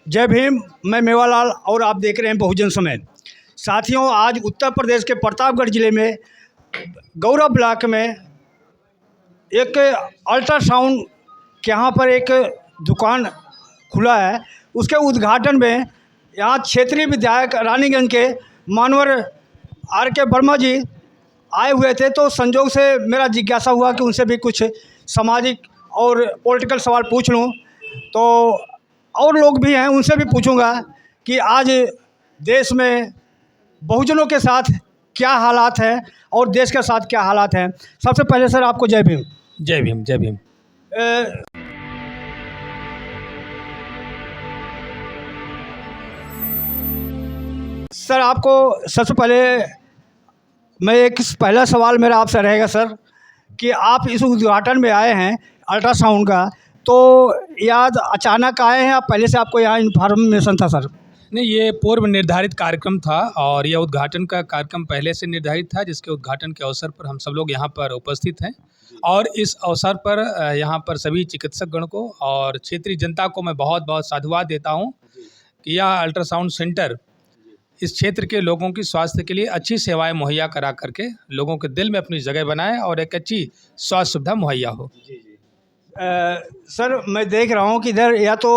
जय भीम। मैं मेवालाल और आप देख रहे हैं बहुजन समय। साथियों, आज उत्तर प्रदेश के प्रतापगढ़ ज़िले में गौरव ब्लॉक में एक अल्ट्रासाउंड के यहाँ पर एक दुकान खुला है। उसके उद्घाटन में यहाँ क्षेत्रीय विधायक रानीगंज के मानवर आर के वर्मा जी आए हुए थे। तो संजोग से मेरा जिज्ञासा हुआ कि उनसे भी कुछ सामाजिक और पॉलिटिकल सवाल पूछ लूँ। तो और लोग भी हैं, उनसे भी पूछूंगा कि आज देश में बहुजनों के साथ क्या हालात हैं और देश के साथ क्या हालात हैं। सबसे पहले सर आपको जय भीम। जय भीम। जय भीम। सर आपको सबसे पहले मैं एक पहला सवाल मेरा आपसे रहेगा सर कि आप इस उद्घाटन में आए हैं अल्ट्रासाउंड का, तो याद अचानक आए हैं, आप पहले से आपको यहाँ इन्फॉर्मेशन था सर? नहीं, ये पूर्व निर्धारित कार्यक्रम था और यह उद्घाटन का कार्यक्रम पहले से निर्धारित था, जिसके उद्घाटन के अवसर पर हम सब लोग यहाँ पर उपस्थित हैं। और इस अवसर पर यहाँ पर सभी चिकित्सकगण को और क्षेत्रीय जनता को मैं बहुत बहुत साधुवाद देता हूँ कि यह अल्ट्रासाउंड सेंटर इस क्षेत्र के लोगों की स्वास्थ्य के लिए अच्छी सेवाएं मुहैया करा करके लोगों के दिल में अपनी जगह बनाए और एक अच्छी स्वास्थ्य सुविधा मुहैया हो। सर मैं देख रहा हूँ कि इधर या तो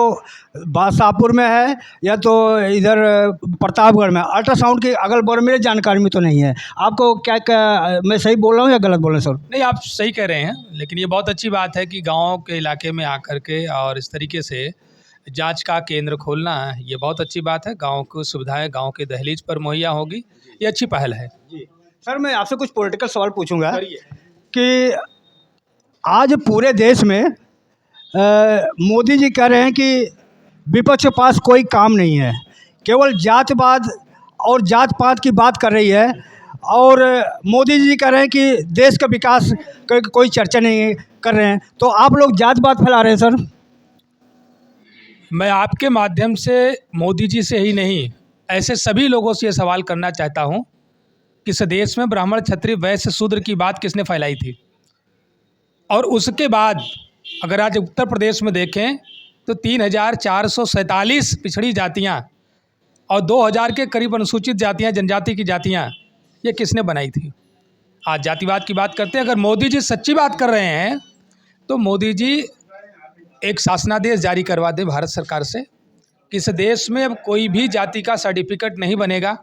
बादशाहपुर में है या तो इधर प्रतापगढ़ में अल्ट्रासाउंड की अगल बगल मेरे जानकारी में तो नहीं है। आपको क्या मैं सही बोल रहा हूँ या गलत बोल रहे हैं सर? नहीं, आप सही कह रहे हैं, लेकिन ये बहुत अच्छी बात है कि गाँव के इलाके में आकर के और इस तरीके से जांच का केंद्र खोलना, ये बहुत अच्छी बात है। गांव को सुविधाएं गांव के दहलीज पर मुहैया होगी, ये अच्छी पहल है। जी सर, मैं आपसे कुछ पॉलिटिकल सवाल पूछूंगा कि आज पूरे देश में मोदी जी कह रहे हैं कि विपक्ष के पास कोई काम नहीं है, केवल जातवाद और जात पात की बात कर रही है, और मोदी जी कह रहे हैं कि देश का विकास कोई चर्चा नहीं कर रहे हैं। तो आप लोग जातवाद फैला रहे हैं सर? मैं आपके माध्यम से मोदी जी से ही नहीं, ऐसे सभी लोगों से ये सवाल करना चाहता हूँ कि इस देश में ब्राह्मण क्षत्रिय वैश्य शूद्र की बात किसने फैलाई थी? और उसके बाद अगर आज उत्तर प्रदेश में देखें तो 3,447 पिछड़ी जातियाँ और 2,000 के करीब अनुसूचित जातियाँ, जनजाति की जातियाँ, ये किसने बनाई थी? आज जातिवाद की बात करते हैं। अगर मोदी जी सच्ची बात कर रहे हैं तो मोदी जी एक शासनादेश जारी करवा दें भारत सरकार से कि इस देश में अब कोई भी जाति का सर्टिफिकेट नहीं बनेगा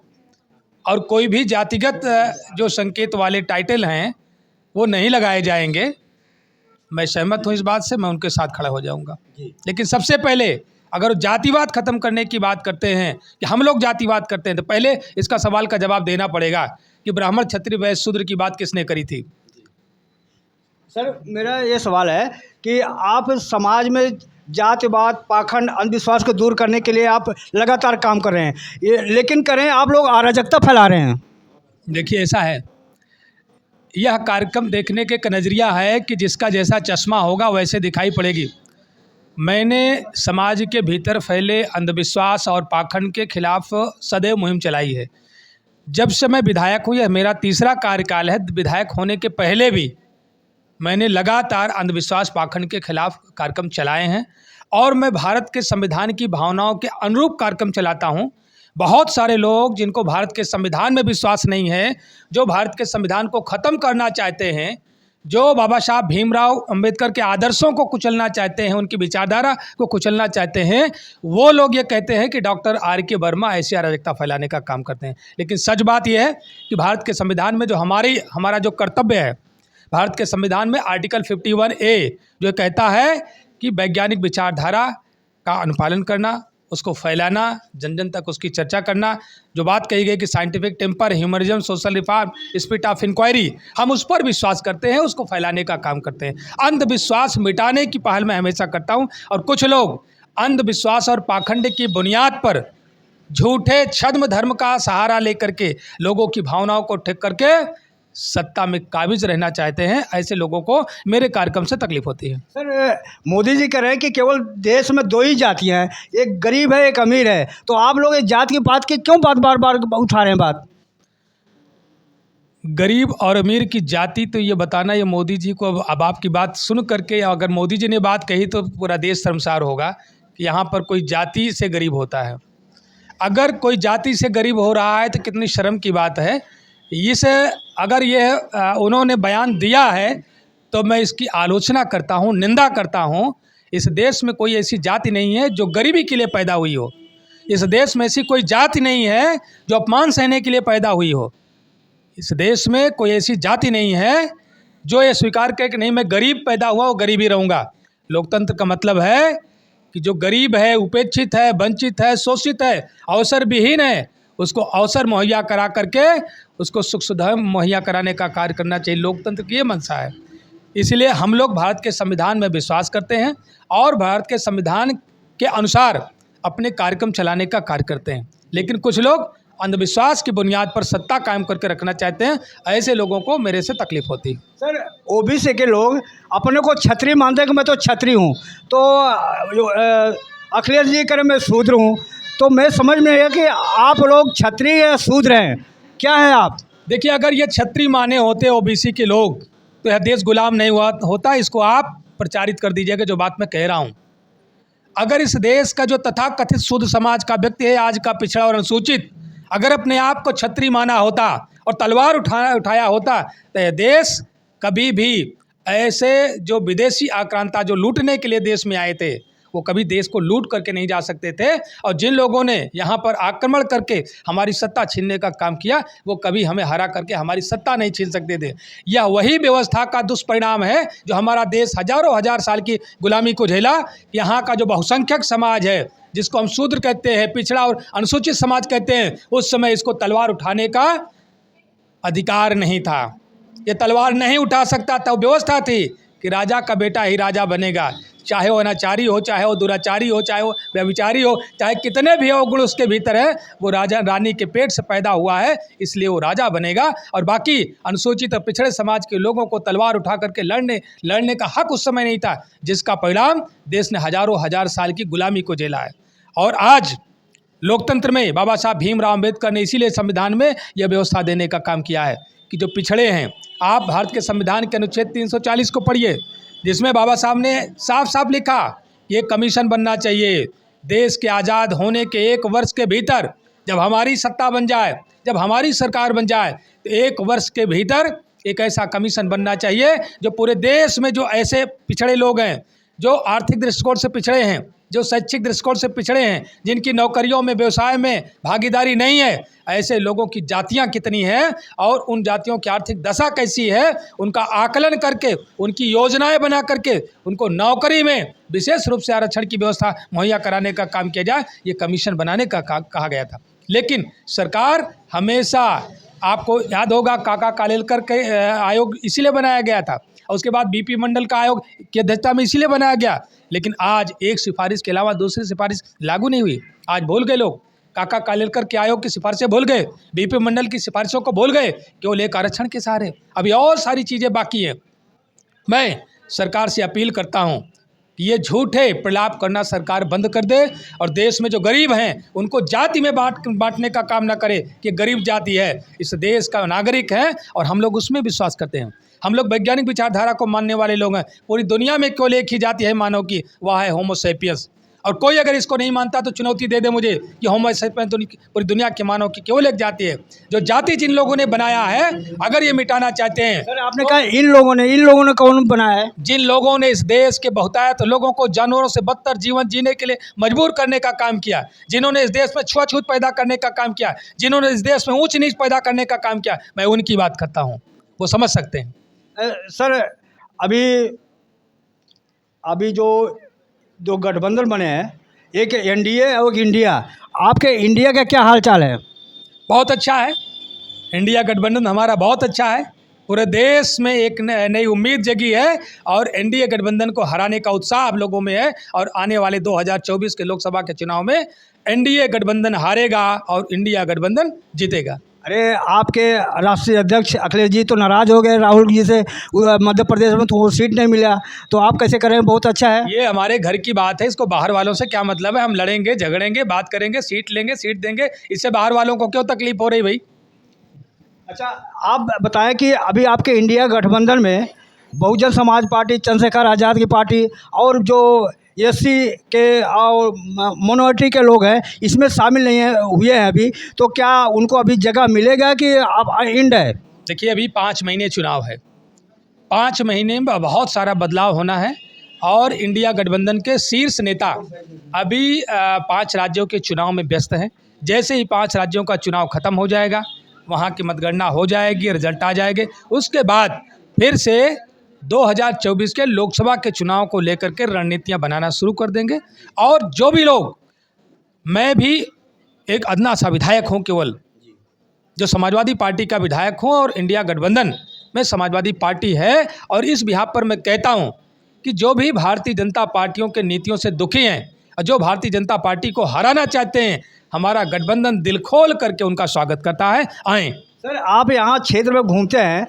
और कोई भी जातिगत जो संकेत वाले टाइटल हैं वो नहीं लगाए जाएंगे। मैं सहमत हूँ इस बात से, मैं उनके साथ खड़ा हो जाऊंगा। लेकिन सबसे पहले अगर जातिवाद खत्म करने की बात करते हैं कि हम लोग जातिवाद करते हैं, तो पहले इसका सवाल का जवाब देना पड़ेगा कि ब्राह्मण क्षत्रिय वैश्य शूद्र की बात किसने करी थी? सर मेरा ये सवाल है कि आप समाज में जातिवाद, पाखंड, अंधविश्वास को दूर करने के लिए आप लगातार काम कर रहे हैं, लेकिन करें आप लोग अराजकता फैला रहे हैं। देखिए, ऐसा है, यह कार्यक्रम देखने के एक नज़रिया है कि जिसका जैसा चश्मा होगा वैसे दिखाई पड़ेगी। मैंने समाज के भीतर फैले अंधविश्वास और पाखंड के खिलाफ सदैव मुहिम चलाई है। जब से मैं विधायक हूँ, यह मेरा तीसरा कार्यकाल है, विधायक होने के पहले भी मैंने लगातार अंधविश्वास पाखंड के खिलाफ कार्यक्रम चलाए हैं और मैं भारत के संविधान की भावनाओं के अनुरूप कार्यक्रम चलाता हूं। बहुत सारे लोग जिनको भारत के संविधान में विश्वास नहीं है, जो भारत के संविधान को ख़त्म करना चाहते हैं, जो बाबा साहब भीमराव अंबेडकर के आदर्शों को कुचलना चाहते हैं, उनकी विचारधारा को कुचलना चाहते हैं, वो लोग ये कहते हैं कि डॉक्टर आर के वर्मा ऐसी अराजकता फैलाने का काम करते हैं। लेकिन सच बात यह है कि भारत के संविधान में जो हमारा जो कर्तव्य है, भारत के संविधान में आर्टिकल 51A जो कहता है कि वैज्ञानिक विचारधारा का अनुपालन करना, उसको फैलाना, जन जन तक उसकी चर्चा करना, जो बात कही गई कि scientific temper, humanism, social reform, spirit of inquiry, हम उस पर विश्वास करते हैं, उसको फैलाने का काम करते हैं। अंधविश्वास मिटाने की पहल मैं हमेशा करता हूं। और कुछ लोग अंधविश्वास और पाखंड की बुनियाद पर झूठे छद्म धर्म का सहारा लेकर के लोगों की भावनाओं को ठेक करके सत्ता में काबिज रहना चाहते हैं। ऐसे लोगों को मेरे कार्यक्रम से तकलीफ होती है। सर मोदी जी कह रहे हैं कि केवल देश में दो ही जातियां हैं, एक गरीब है एक अमीर है, तो आप लोग इस जात की बात की क्यों बार बार उठा रहे हैं बात? गरीब और अमीर की जाति तो ये बताना, ये मोदी जी को अब आपकी बात सुन करके, अगर मोदी जी ने बात कही तो पूरा देश शर्मसार होगा कि यहाँ पर कोई जाति से गरीब होता है। अगर कोई जाति से गरीब हो रहा है तो कितनी शर्म की बात है। अगर ये उन्होंने बयान दिया है तो मैं इसकी आलोचना करता हूँ, निंदा करता हूँ। इस देश में कोई ऐसी जाति नहीं है जो गरीबी के लिए पैदा हुई हो। इस देश में ऐसी कोई जाति नहीं है जो अपमान सहने के लिए पैदा हुई हो। इस देश में कोई ऐसी जाति नहीं है जो ये स्वीकार करे कि नहीं मैं गरीब पैदा हुआ और गरीब ही रहूँगा। लोकतंत्र का मतलब है कि जो गरीब है, उपेक्षित है, वंचित है, शोषित है, अवसर विहीन है, उसको अवसर मुहैया करा करके उसको सुख सुविधा मुहैया कराने का कार्य करना चाहिए। लोकतंत्र की ये मंशा है। इसलिए हम लोग भारत के संविधान में विश्वास करते हैं और भारत के संविधान के अनुसार अपने कार्यक्रम चलाने का कार्य करते हैं। लेकिन कुछ लोग अंधविश्वास की बुनियाद पर सत्ता कायम करके रखना चाहते हैं। ऐसे लोगों को मेरे से तकलीफ होती है। सर, ओबीसी के लोग अपने को क्षत्रिय मानते हैं कि मैं तो क्षत्रिय हूँ, तो अखिलेश जी करें मैं शूद्र हूँ, तो मैं समझ में है कि आप लोग क्षत्रिय या शूद्र हैं, क्या है आप? देखिए, अगर ये क्षत्रिय माने होते ओबीसी के लोग तो यह देश गुलाम नहीं होता। इसको आप प्रचारित कर दीजिएगा जो बात मैं कह रहा हूँ। अगर इस देश का जो तथाकथित शुद्ध समाज का व्यक्ति है, आज का पिछड़ा और अनुसूचित, अगर अपने आप को क्षत्रिय माना होता और तलवार उठाया होता तो यह देश कभी भी ऐसे जो विदेशी आक्रांता जो लूटने के लिए देश में आए थे वो कभी देश को लूट करके नहीं जा सकते थे। और जिन लोगों ने यहाँ पर आक्रमण करके हमारी सत्ता छीनने का काम किया वो कभी हमें हरा करके हमारी सत्ता नहीं छीन सकते थे। यह वही व्यवस्था का दुष्परिणाम है जो हमारा देश हजारों हजार साल की गुलामी को झेला। यहाँ का जो बहुसंख्यक समाज है, जिसको हम शूद्र कहते हैं, पिछड़ा और अनुसूचित समाज कहते हैं, उस समय इसको तलवार उठाने का अधिकार नहीं था। ये तलवार नहीं उठा सकता था। व्यवस्था थी कि राजा का बेटा ही राजा बनेगा, चाहे वो अनाचारी हो, चाहे वो दुराचारी हो, चाहे वो व्यभिचारी हो, चाहे कितने भी अवगुण उसके भीतर है, वो राजा रानी के पेट से पैदा हुआ है, इसलिए वो राजा बनेगा। और बाकी अनुसूचित और पिछड़े समाज के लोगों को तलवार उठा करके लड़ने का हक उस समय नहीं था, जिसका परिणाम देश ने हजारों हजार साल की गुलामी को झेला है। और आज लोकतंत्र में बाबा साहब भीमराव अम्बेडकर ने इसीलिए संविधान में यह व्यवस्था देने का काम किया है कि जो पिछड़े हैं, आप भारत के संविधान के अनुच्छेद 340 को पढ़िए, जिसमें बाबा साहब ने साफ साफ लिखा ये कमीशन बनना चाहिए। देश के आज़ाद होने के 1 वर्ष के भीतर जब हमारी सत्ता बन जाए, जब हमारी सरकार बन जाए, तो 1 वर्ष के भीतर एक ऐसा कमीशन बनना चाहिए जो पूरे देश में जो ऐसे पिछड़े लोग हैं, जो आर्थिक दृष्टिकोण से पिछड़े हैं, जो शैक्षिक दृष्टिकोण से पिछड़े हैं, जिनकी नौकरियों में, व्यवसाय में भागीदारी नहीं है, ऐसे लोगों की जातियां कितनी हैं और उन जातियों की आर्थिक दशा कैसी है, उनका आकलन करके, उनकी योजनाएं बना करके उनको नौकरी में विशेष रूप से आरक्षण की व्यवस्था मुहैया कराने का काम किया जाए, ये कमीशन बनाने का कहा गया था। लेकिन सरकार हमेशा, आपको याद होगा, काका कालेलकर के आयोग इसीलिए बनाया गया था और उसके बाद बीपी मंडल का आयोग की अध्यक्षता में इसीलिए बनाया गया। लेकिन आज एक सिफारिश के अलावा दूसरी सिफारिश लागू नहीं हुई। आज भूल गए लोग, काका कालेलकर के आयोग की सिफारिशें भूल गए, बीपी मंडल की सिफारिशों को भूल गए, केवल एक आरक्षण के सहारे। अभी और सारी चीज़ें बाकी हैं। मैं सरकार से अपील करता हूँ कि ये झूठे प्रलाप करना सरकार बंद कर दे और देश में जो गरीब हैं उनको जाति में बांटने का काम ना करे कि गरीब जाति है, इस देश का नागरिक है और हम लोग उसमें विश्वास करते हैं। हम लोग वैज्ञानिक विचारधारा को मानने वाले लोग हैं। पूरी दुनिया में केवल एक ही जाति है मानव की, वह है होमो सेपियंस। और कोई अगर इसको नहीं मानता तो चुनौती दे दे मुझे कि होमो सेपियंस पूरी दुनिया के मानव की केवल एक जाति है। जो जाति जिन लोगों ने बनाया है, अगर ये मिटाना चाहते हैं। सर, आपने कहा इन लोगों ने कौन बनाया है? जिन लोगों ने इस देश के बहुतायत लोगों को जानवरों से बदतर जीवन जीने के लिए मजबूर करने का काम किया, जिन्होंने इस देश में छुआछूत पैदा करने का काम किया, जिन्होंने इस देश में ऊंच नीच पैदा करने का काम किया, मैं उनकी बात करता हूँ। वो समझ सकते हैं। सर, अभी जो गठबंधन बने हैं, एक एनडीए और एक इंडिया, आपके इंडिया का क्या हाल चाल है? बहुत अच्छा है। इंडिया गठबंधन हमारा बहुत अच्छा है। पूरे देश में एक नई उम्मीद जगी है और एनडीए गठबंधन को हराने का उत्साह आप लोगों में है। और आने वाले 2024 के लोकसभा के चुनाव में एनडीए गठबंधन हारेगा और इंडिया गठबंधन जीतेगा। अरे, आपके राष्ट्रीय अध्यक्ष अखिलेश जी तो नाराज़ हो गए राहुल जी से, मध्य प्रदेश में तो वो सीट नहीं मिला, तो आप कैसे करें? बहुत अच्छा है। ये हमारे घर की बात है, इसको बाहर वालों से क्या मतलब है? हम लड़ेंगे, झगड़ेंगे, बात करेंगे, सीट लेंगे, सीट देंगे, इससे बाहर वालों को क्यों तकलीफ हो रही भाई? अच्छा, आप बताएं कि अभी आपके इंडिया गठबंधन में बहुजन समाज पार्टी, चंद्रशेखर आज़ाद की पार्टी और जो एससी के और माइनॉरिटी के लोग हैं, इसमें शामिल नहीं है हुए हैं अभी, तो क्या उनको अभी जगह मिलेगा कि अब एंड है? देखिए, अभी 5 महीने चुनाव है। 5 महीने में बहुत सारा बदलाव होना है और इंडिया गठबंधन के शीर्ष नेता अभी 5 राज्यों के चुनाव में व्यस्त हैं। जैसे ही 5 राज्यों का चुनाव खत्म हो जाएगा, वहाँ की मतगणना हो जाएगी, रिजल्ट आ जाएंगे, उसके बाद फिर से 2024 के लोकसभा के चुनाव को लेकर के रणनीतियाँ बनाना शुरू कर देंगे। और जो भी लोग, मैं भी एक अदना सा विधायक हूँ, केवल जो समाजवादी पार्टी का विधायक हूँ, और इंडिया गठबंधन में समाजवादी पार्टी है, और इस बिहाफ पर मैं कहता हूँ कि जो भी भारतीय जनता पार्टियों के नीतियों से दुखी हैं और जो भारतीय जनता पार्टी को हराना चाहते हैं, हमारा गठबंधन दिल खोल करके उनका स्वागत करता है। आएँ। सर, आप यहाँ क्षेत्र में घूमते हैं,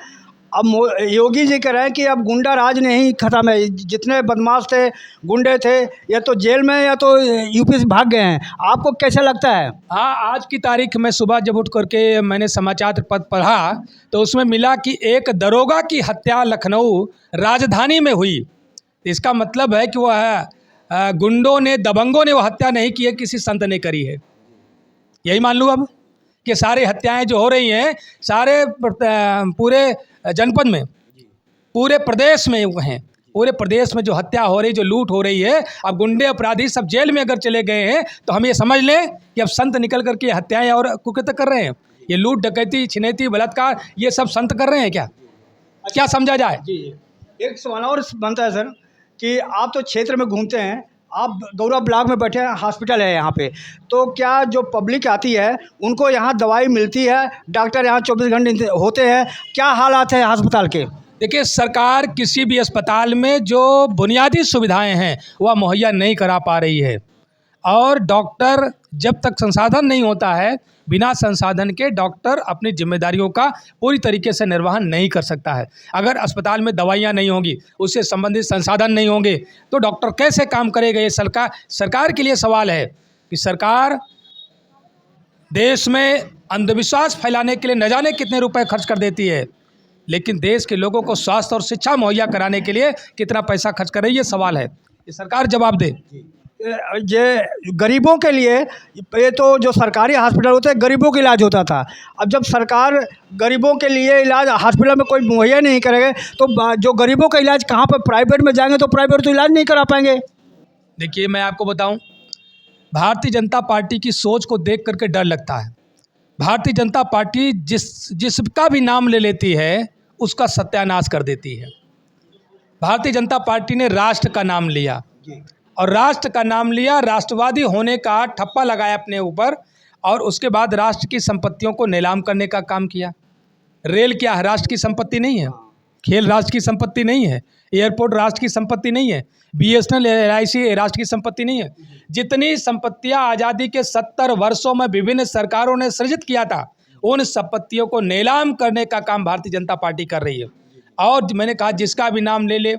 अब योगी जी कह रहे हैं कि अब गुंडा राज नहीं खत्म है, जितने बदमाश थे, गुंडे थे, या तो जेल में या तो यूपी से भाग गए हैं। आपको कैसा लगता है? हाँ, आज की तारीख में सुबह जब उठ करके मैंने समाचार पत्र पढ़ा तो उसमें मिला कि एक दरोगा की हत्या लखनऊ राजधानी में हुई। इसका मतलब है कि वह गुंडों ने, दबंगों ने वो हत्या नहीं की है, किसी संत ने करी है। यही मान लूँ अब कि सारी हत्याएं जो हो रही हैं सारे पूरे जनपद में, पूरे प्रदेश में हैं, पूरे प्रदेश में जो हत्या हो रही, जो लूट हो रही है, अब गुंडे अपराधी सब जेल में अगर चले गए हैं तो हम ये समझ लें कि अब संत निकल करके हत्याएं और कुकृत्य कर रहे हैं। ये लूट, डकैती, छिनैती, बलात्कार, ये सब संत कर रहे हैं क्या? क्या समझा जाए? जी, एक सवाल और बनता है सर कि आप तो क्षेत्र में घूमते हैं, आप गौरव ब्लॉक में बैठे हैं, हॉस्पिटल है यहाँ पे, तो क्या जो पब्लिक आती है उनको यहाँ दवाई मिलती है? डॉक्टर यहाँ 24 घंटे होते हैं? क्या हालात है अस्पताल के? देखिए, सरकार किसी भी अस्पताल में जो बुनियादी सुविधाएं हैं वह मुहैया नहीं करा पा रही है, और डॉक्टर जब तक संसाधन नहीं होता है, बिना संसाधन के डॉक्टर अपनी जिम्मेदारियों का पूरी तरीके से निर्वहन नहीं कर सकता है। अगर अस्पताल में दवाइयाँ नहीं होंगी, उससे संबंधित संसाधन नहीं होंगे, तो डॉक्टर कैसे काम करेगा? ये सरकार के लिए सवाल है कि सरकार देश में अंधविश्वास फैलाने के लिए न जाने कितने रुपए खर्च कर देती है, लेकिन देश के लोगों को स्वास्थ्य और शिक्षा मुहैया कराने के लिए कितना पैसा खर्च कर रही है, ये सवाल है। ये सरकार जवाब दे। ये गरीबों के लिए, ये तो जो सरकारी हॉस्पिटल होते हैं गरीबों का इलाज होता था, अब जब सरकार गरीबों के लिए इलाज हॉस्पिटल में कोई मुहैया नहीं करेगा तो जो गरीबों का इलाज कहाँ पर प्राइवेट में जाएंगे, तो प्राइवेट तो इलाज नहीं करा पाएंगे। देखिए, मैं आपको बताऊं, भारतीय जनता पार्टी की सोच को देख करके डर लगता है। भारतीय जनता पार्टी जिसका भी नाम ले लेती है उसका सत्यानाश कर देती है। भारतीय जनता पार्टी ने राष्ट्र का नाम लिया, और राष्ट्र का नाम लिया, राष्ट्रवादी होने का ठप्पा लगाया अपने ऊपर, और उसके बाद राष्ट्र की संपत्तियों को नीलाम करने का काम किया। रेल क्या है? राष्ट्र की संपत्ति नहीं है। खेल राष्ट्र की संपत्ति नहीं है। एयरपोर्ट राष्ट्र की संपत्ति नहीं है। BSNL, LIC राष्ट्र की संपत्ति नहीं है। जितनी संपत्तियां आज़ादी के 70 वर्षों में विभिन्न सरकारों ने सृजित किया था, उन संपत्तियों को नीलाम करने का काम भारतीय जनता पार्टी कर रही है। और मैंने कहा, जिसका भी नाम ले ले,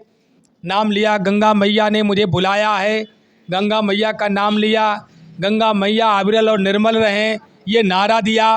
नाम लिया, गंगा मैया ने मुझे बुलाया है, गंगा मैया का नाम लिया, गंगा मैया अविरल और निर्मल रहें, ये नारा दिया,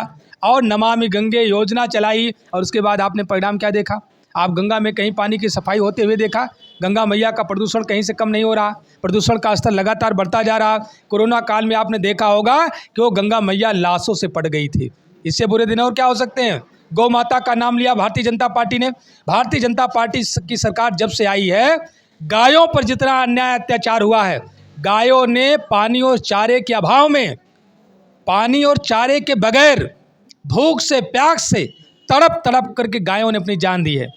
और नमामि गंगे योजना चलाई, और उसके बाद आपने परिणाम क्या देखा? आप गंगा में कहीं पानी की सफाई होते हुए देखा? गंगा मैया का प्रदूषण कहीं से कम नहीं हो रहा, प्रदूषण का स्तर लगातार बढ़ता जा रहा। कोरोना काल में आपने देखा होगा कि वो गंगा मैया लाशों से पड़ गई थी। इससे बुरे दिन और क्या हो सकते हैं? गौ माता का नाम लिया भारतीय जनता पार्टी ने। भारतीय जनता पार्टी की सरकार जब से आई है, गायों पर जितना अन्याय अत्याचार हुआ है, गायों ने पानी और चारे के अभाव में, पानी और चारे के बगैर, भूख से, प्यास से तड़प तड़प करके गायों ने अपनी जान दी है।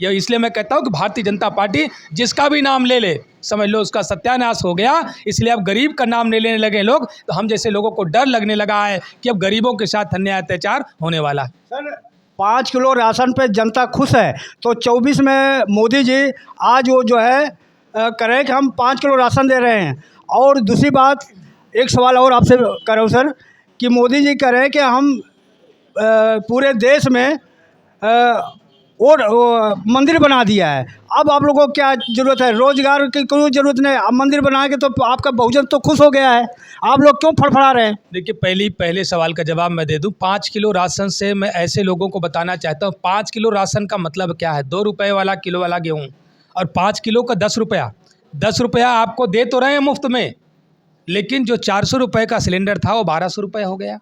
यह इसलिए मैं कहता हूँ कि भारतीय जनता पार्टी जिसका भी नाम ले ले, समझ लो उसका सत्यानाश हो गया। इसलिए अब गरीब का नाम नहीं लेने लगे लोग, तो हम जैसे लोगों को डर लगने लगा है कि अब गरीबों के साथ अन्याय अत्याचार होने वाला है। सर, 5 किलो राशन पे जनता खुश है, तो 24 में मोदी जी आज वो जो है करें कि हम 5 किलो राशन दे रहे हैं। और दूसरी बात, एक सवाल और आपसे कर रहा हूँ सर, कि मोदी जी कह रहे हैं कि हम पूरे देश में और मंदिर बना दिया है। अब आप लोगों को क्या ज़रूरत है? रोज़गार की कोई ज़रूरत नहीं, अब मंदिर बना के तो आपका बहुजन तो खुश हो गया है, आप लोग क्यों फड़फड़ा रहे हैं? देखिए, पहले सवाल का जवाब मैं दे दूं। 5 किलो राशन से मैं ऐसे लोगों को बताना चाहता हूं, 5 किलो राशन का मतलब क्या है? 2 रुपये वाला किलो वाला गेहूँ और 5 किलो का 10 रुपया। 10 रुपया आपको दे तो रहे हैं मुफ्त में, लेकिन जो 400 रुपये का सिलेंडर था वो 1200 रुपये हो गया।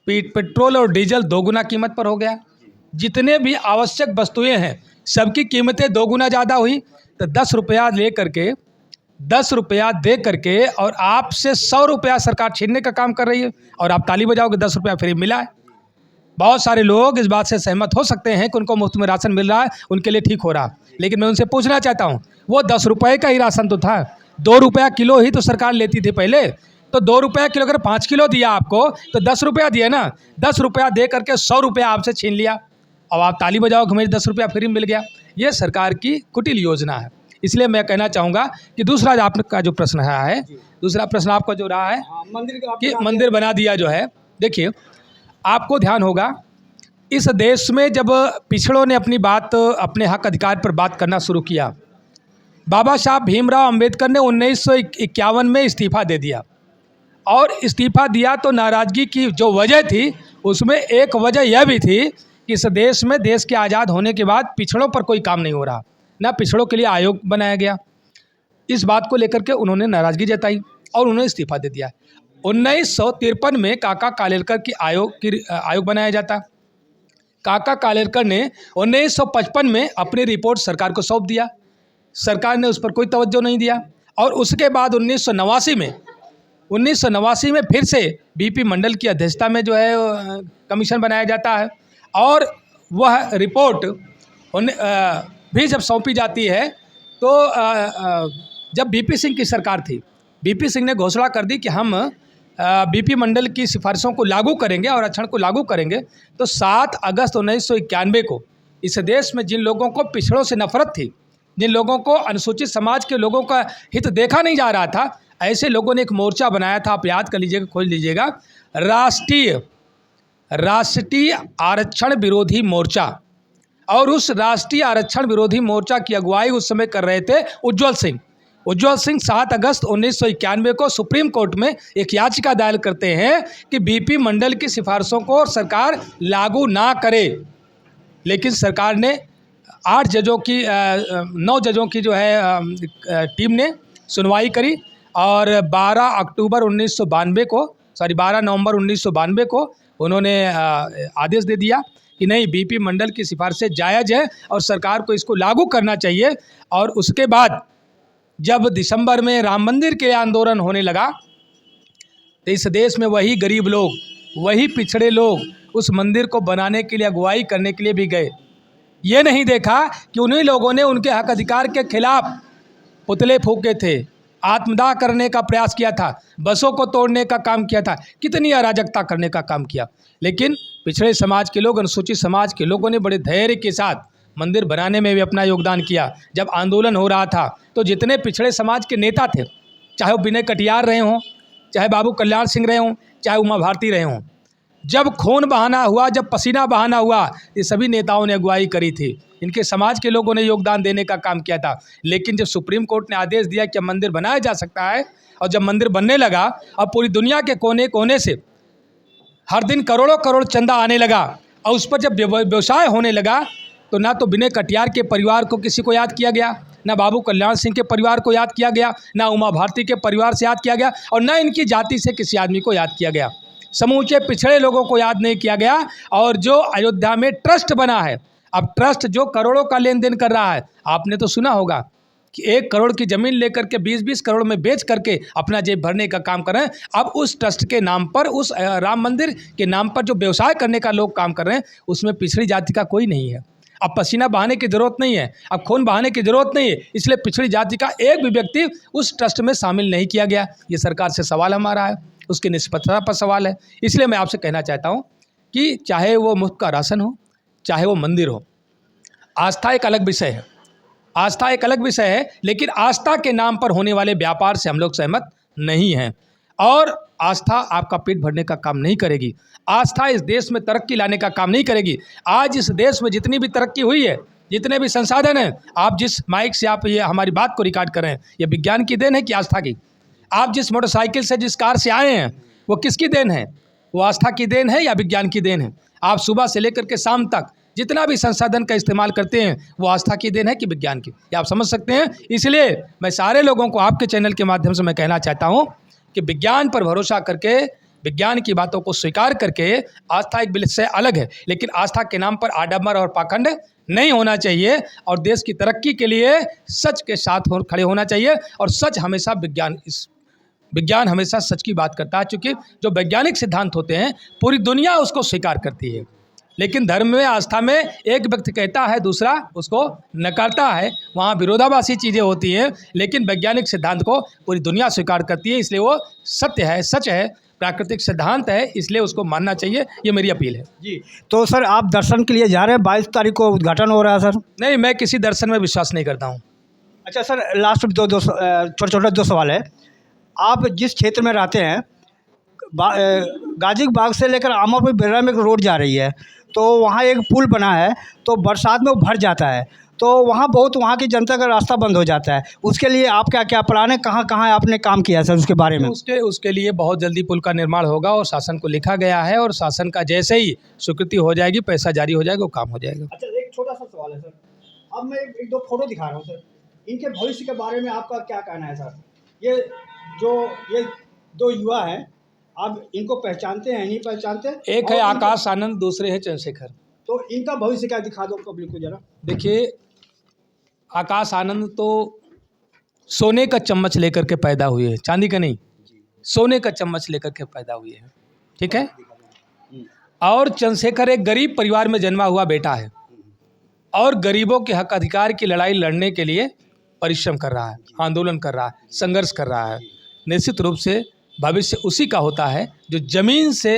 पेट्रोल और डीजल दोगुना कीमत पर हो गया। जितने भी आवश्यक वस्तुएं हैं सबकी कीमतें दोगुना ज़्यादा हुई। तो 10 रुपया ले करके, 10 रुपया दे करके और आपसे 100 रुपया सरकार छीनने का काम कर रही है, और आप ताली बजाओगे 10 रुपया फ्री मिला है। बहुत सारे लोग इस बात से सहमत हो सकते हैं कि उनको मुफ्त में राशन मिल रहा है, उनके लिए ठीक हो रहा, लेकिन मैं उनसे पूछना चाहता हूँ, वो 10 रुपये का ही राशन तो था, 2 रुपया किलो ही तो सरकार लेती थी पहले। तो 2 रुपया किलो अगर 5 किलो दिया आपको तो 10 रुपया दिया ना। 10 रुपया दे करके 100 रुपया आपसे छीन लिया, अब आप ताली बजाओ कि मुझे 10 रुपया फ्री मिल गया। ये सरकार की कुटिल योजना है। इसलिए मैं कहना चाहूँगा कि दूसरा जो आपका जो प्रश्न है, दूसरा प्रश्न आपका जो रहा है कि मंदिर बना दिया जो है, देखिए आपको ध्यान होगा इस देश में जब पिछड़ों ने अपनी बात, अपने हक अधिकार पर बात करना शुरू किया, बाबा साहब भीमराव अंबेडकर ने 1951 में इस्तीफ़ा दे दिया। और इस्तीफ़ा दिया तो नाराज़गी की जो वजह थी उसमें एक वजह यह भी थी कि इस देश में, देश के आज़ाद होने के बाद पिछड़ों पर कोई काम नहीं हो रहा, ना पिछड़ों के लिए आयोग बनाया गया। इस बात को लेकर के उन्होंने नाराज़गी जताई और उन्होंने इस्तीफ़ा दे दिया। 1953 में काका कालेलकर की आयोग बनाया जाता। काका कालेलकर ने 1955 में अपनी रिपोर्ट सरकार को सौंप दिया। सरकार ने उस पर कोई तवज्जो नहीं दिया। और उसके बाद 1989 में फिर से बीपी मंडल की अध्यक्षता में जो है कमीशन बनाया जाता है, और वह रिपोर्ट भी जब सौंपी जाती है तो जब बीपी सिंह की सरकार थी, बीपी सिंह ने घोषणा कर दी कि हम बीपी मंडल की सिफारिशों को लागू करेंगे और आरक्षण को लागू करेंगे। तो 7 अगस्त 1991 को इस देश में जिन लोगों को पिछड़ों से नफरत थी, जिन लोगों को अनुसूचित समाज के लोगों का हित देखा नहीं जा रहा था, ऐसे लोगों ने एक मोर्चा बनाया था। आप याद कर लीजिएगा, खोज लीजिएगा, राष्ट्रीय आरक्षण विरोधी मोर्चा। और उस राष्ट्रीय आरक्षण विरोधी मोर्चा की अगुवाई उस समय कर रहे थे उज्ज्वल सिंह। उज्ज्वल सिंह 7 अगस्त 1991 को सुप्रीम कोर्ट में एक याचिका दायर करते हैं कि बीपी मंडल की सिफारिशों को सरकार लागू ना करे। लेकिन सरकार ने 9 जजों की जो है टीम ने सुनवाई करी और 12 नवंबर 1992 को उन्होंने आदेश दे दिया कि नहीं, बीपी मंडल की सिफारिशें जायज़ है और सरकार को इसको लागू करना चाहिए। और उसके बाद जब दिसंबर में राम मंदिर के आंदोलन होने लगा तो इस देश में वही गरीब लोग, वही पिछड़े लोग उस मंदिर को बनाने के लिए, अगुवाई करने के लिए भी गए। ये नहीं देखा कि उन्हीं लोगों ने उनके हक अधिकार के खिलाफ पुतले फूके थे, आत्मदाह करने का प्रयास किया था, बसों को तोड़ने का काम किया था, कितनी अराजकता करने का काम किया। लेकिन पिछड़े समाज के लोग, अनुसूचित समाज के लोगों ने बड़े धैर्य के साथ मंदिर बनाने में भी अपना योगदान किया। जब आंदोलन हो रहा था तो जितने पिछड़े समाज के नेता थे, चाहे वो विनय कटियार रहे हों, चाहे बाबू कल्याण सिंह रहे हों, चाहे उमा भारती रहे हों, जब खून बहाना हुआ, जब पसीना बहाना हुआ, ये सभी नेताओं ने अगुवाई करी थी। इनके समाज के लोगों ने योगदान देने का काम किया था। लेकिन जब सुप्रीम कोर्ट ने आदेश दिया कि अब मंदिर बनाया जा सकता है, और जब मंदिर बनने लगा, अब पूरी दुनिया के कोने कोने से हर दिन करोड़ों करोड़ चंदा आने लगा, और उस पर जब व्यवसाय होने लगा तो ना तो विनय कटियार के परिवार को किसी को याद किया गया, ना बाबू कल्याण सिंह के परिवार को याद किया गया, ना उमा भारती के परिवार से याद किया गया, और ना इनकी जाति से किसी आदमी को याद किया गया। समूचे पिछड़े लोगों को याद नहीं किया गया। और जो अयोध्या में ट्रस्ट बना है, अब ट्रस्ट जो करोड़ों का लेन देन कर रहा है, आपने तो सुना होगा कि 1 करोड़ की ज़मीन लेकर के 20-20 करोड़ में बेच करके अपना जेब भरने का काम कर रहे हैं। अब उस ट्रस्ट के नाम पर, उस राम मंदिर के नाम पर जो व्यवसाय करने का लोग काम कर रहे हैं, उसमें पिछड़ी जाति का कोई नहीं है। अब पसीना बहाने की ज़रूरत नहीं है, अब खून बहाने की ज़रूरत नहीं है, इसलिए पिछड़ी जाति का एक भी व्यक्ति उस ट्रस्ट में शामिल नहीं किया गया। ये सरकार से सवाल हमारा है, उसकी निष्पक्षता पर सवाल है। इसलिए मैं आपसे कहना चाहता हूँ कि चाहे वो मुफ्त का राशन हो, चाहे वो मंदिर हो, आस्था एक अलग विषय है, आस्था एक अलग विषय है। लेकिन आस्था के नाम पर होने वाले व्यापार से हम लोग सहमत नहीं हैं। और आस्था आपका पेट भरने का काम नहीं करेगी, आस्था इस देश में तरक्की लाने का काम नहीं करेगी। आज इस देश में जितनी भी तरक्की हुई है, जितने भी संसाधन हैं, आप जिस माइक से आप ये हमारी बात को रिकॉर्ड कर रहे हैं, ये विज्ञान की देन है कि आस्था की? आप जिस मोटरसाइकिल से, जिस कार से आए हैं, वो किसकी देन है? वो आस्था की देन है या विज्ञान की देन है? आप सुबह से लेकर के शाम तक जितना भी संसाधन का इस्तेमाल करते हैं वो आस्था की देन है कि विज्ञान की, ये आप समझ सकते हैं। इसलिए मैं सारे लोगों को आपके चैनल के माध्यम से मैं कहना चाहता हूँ कि विज्ञान पर भरोसा करके, विज्ञान की बातों को स्वीकार करके, आस्था एक विषय अलग है, लेकिन आस्था के नाम पर आडंबर और पाखंड नहीं होना चाहिए और देश की तरक्की के लिए सच के साथ खड़े होना चाहिए। और सच हमेशा विज्ञान हमेशा सच की बात करता है, क्योंकि जो वैज्ञानिक सिद्धांत होते हैं पूरी दुनिया उसको स्वीकार करती है। लेकिन धर्म में, आस्था में एक व्यक्ति कहता है, दूसरा उसको नकारता है, वहाँ विरोधाभासी चीज़ें होती हैं, लेकिन वैज्ञानिक सिद्धांत को पूरी दुनिया स्वीकार करती है, इसलिए वो सत्य है, सच है, प्राकृतिक सिद्धांत है, इसलिए उसको मानना चाहिए। ये मेरी अपील है जी। तो सर आप दर्शन के लिए जा रहे हैं, 22 तारीख को उद्घाटन हो रहा है सर? नहीं, मैं किसी दर्शन में विश्वास नहीं करता हूँ। अच्छा सर, लास्ट में दो छोटे दो सवाल है। आप जिस क्षेत्र में रहते हैं, गाजी बाग से लेकर आमापुर बेर्रा में एक रोड जा रही है, तो वहाँ एक पुल बना है, तो बरसात में वो भर जाता है, तो वहाँ वहाँ की जनता का रास्ता बंद हो जाता है। उसके लिए आप क्या प्लान है, कहाँ आपने काम किया है सर उसके बारे में? उसके लिए बहुत जल्दी पुल का निर्माण होगा और शासन को लिखा गया है, और शासन का जैसे ही स्वीकृति हो जाएगी, पैसा जारी हो जाएगा, वो काम हो जाएगा। अच्छा, एक छोटा सा सवाल है सर। अब मैं एक दो फोटो दिखा रहा हूँ सर, इनके भविष्य के बारे में आपका क्या कहना है सर? ये दो युवा हैं, आप इनको पहचानते हैं नहीं पहचानते? एक है आकाश आनंद, दूसरे है चंद्रशेखर। तो इनका भविष्य क्या, दिखा दो पब्लिक को जरा। देखिए, आकाश आनंद तो सोने का चम्मच लेकर के पैदा हुए हैं, चांदी का नहीं, सोने का चम्मच लेकर के पैदा हुए हैं, ठीक है। और चंद्रशेखर एक गरीब परिवार में जन्मा हुआ बेटा है और गरीबों के हक अधिकार की लड़ाई लड़ने के लिए परिश्रम कर रहा है, आंदोलन कर रहा है, संघर्ष कर रहा है। निश्चित रूप से भविष्य उसी का होता है जो ज़मीन से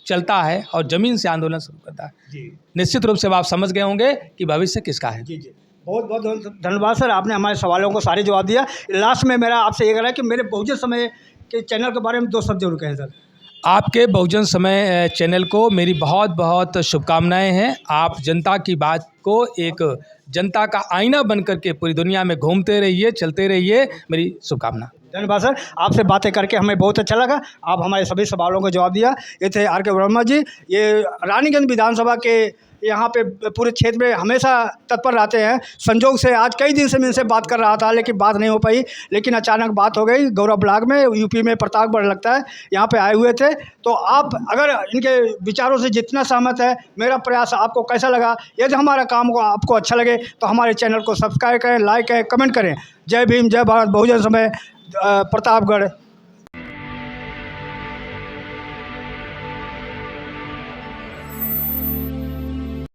चलता है और ज़मीन से आंदोलन शुरू करता है। जी, निश्चित रूप से आप समझ गए होंगे कि भविष्य किसका है। जी। बहुत बहुत धन्यवाद सर, आपने हमारे सवालों को सारे जवाब दिया। लास्ट में मेरा आपसे ये कहना है कि मेरे बहुजन समय के चैनल के बारे में दो शब्द जरूर कहें सर। आपके बहुजन समय चैनल को मेरी बहुत बहुत शुभकामनाएं हैं। आप जनता की बात को एक जनता का आईना बन करके पूरी दुनिया में घूमते रहिए, चलते रहिए, मेरी शुभकामना। धन्यवाद सर, आपसे बातें करके हमें बहुत अच्छा लगा। आप हमारे सभी सवालों का जवाब दिया। ये थे आर के वर्मा जी, ये रानीगंज विधानसभा के यहाँ पे पूरे क्षेत्र में हमेशा तत्पर रहते हैं। संजोग से आज कई दिन से मैं इनसे बात कर रहा था, लेकिन बात नहीं हो पाई, लेकिन अचानक बात हो गई। गौरव ब्लॉक में, यूपी में प्रतापगढ़ लगता है, यहाँ पे आए हुए थे। तो आप अगर इनके विचारों से जितना सहमत है, मेरा प्रयास आपको कैसा लगा, यदि हमारा काम को आपको अच्छा लगे तो हमारे चैनल को सब्सक्राइब करें, लाइक करें, कमेंट करें। जय भीम, जय भारत, बहुजन समय, प्रतापगढ़।